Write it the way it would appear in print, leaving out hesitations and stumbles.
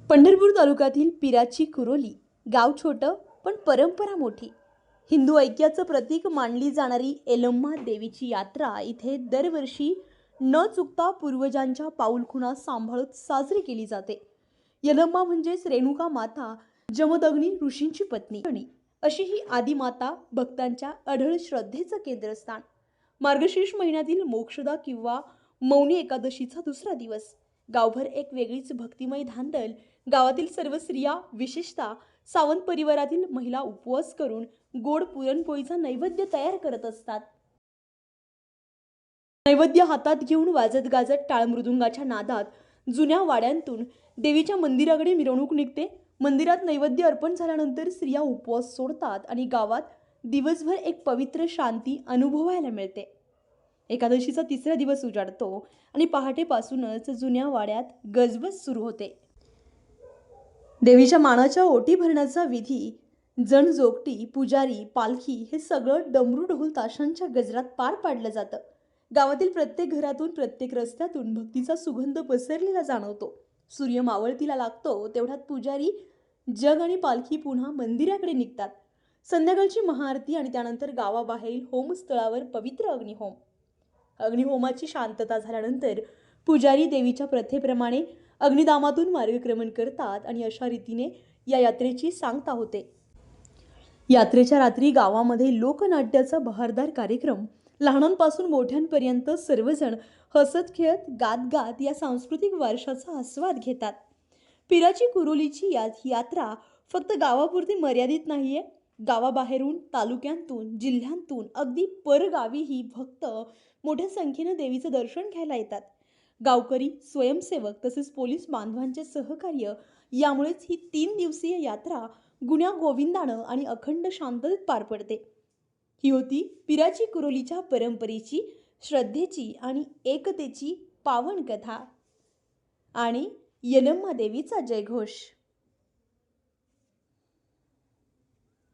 पंढरपूर तालुक्यातील पिराची कुरोली गाव छोटं पण परंपरा मोठी. हिंदू ऐक्याचं प्रतीक मानली जाणारी एलम्मा देवीची यात्रा इथे दरवर्षी न चुकता पूर्वजांच्या पाऊलखुणा सांभाळत साजरी केली जाते. यलम्मा म्हणजेच रेणुका माता, जमदग्नी ऋषींची पत्नी अशी ही आदिमाता भक्तांच्या अढळ श्रद्धेचं केंद्रस्थान. मार्गशीर्ष महिन्यातील मोक्षदा किंवा मौनी एकादशीचा दुसरा दिवस गावभर एक वेगळीच भक्तिमय धांदल. गावातील सर्व स्त्रिया, विशेषतः सावंत परिवारातील महिला उपवास करून गोड पुरणपोळीचा नैवेद्य तयार करत असतात. नैवेद्य हातात घेऊन वाजत गाजत टाळ मृदुंगाच्या नादात जुन्या वाड्यांतून देवीच्या मंदिराकडे मिरवणूक निघते. मंदिरात नैवेद्य अर्पण झाल्यानंतर स्त्रिया उपवास सोडतात आणि गावात दिवसभर एक पवित्र शांती अनुभवायला मिळते. एकादशीचा तिसरा दिवस उजाडतो आणि पहाटेपासूनच जुन्या वाड्यात गजबज सुरू होते. देवीच्या मानाच्या ओटी भरण्याचा विधी, जनजोगटी, पुजारी, पालखी हे सगळं डमरू ढोल ताशांच्या गजरात पार पाडलं जातं. गावातील प्रत्येक घरातून, प्रत्येक रस्त्यातून भक्तीचा सुगंध पसरलेला जाणवतो. सूर्य मावळतीला लागतो तेवढ्यात पुजारी, जग आणि पालखी पुन्हा मंदिराकडे निघतात. संध्याकाळची महाआरती आणि त्यानंतर गावाबाहेरील होमस्थळावर पवित्र अग्निहोम. अग्निहोमाची शांतता झाल्यानंतर पुजारी देवीच्या प्रथेप्रमाणे अग्निधामातून मार्गक्रमण करतात आणि अशा रीतीने या यात्रेची सांगता होते. यात्रेच्या रात्री गावामध्ये लोकनाट्याचा बहारदार कार्यक्रम. लहानांपासून मोठ्यांपर्यंत सर्वजण हसत खेळत गात गात या सांस्कृतिक वारशाचा आस्वाद घेतात. पिराची कुरोलीची यात्रा फक्त गावापुरती मर्यादित नाहीये. गावाबाहेरून, तालुक्यांतून, जिल्ह्यांतून, अगदी परगावीही भक्त मोठ्या संख्येने देवीचं दर्शन घ्यायला येतात. गावकरी, स्वयंसेवक तसेच पोलीस बांधवांचे सहकार्य यामुळेच ही 3 दिवसीय यात्रा गुण्या गोविंदानं आणि अखंड शांततेत पार पडते. ही होती पिराची कुरोलीच्या परंपरेची, श्रद्धेची आणि एकतेची पावन कथा आणि यलम्मा देवीचा जयघोष.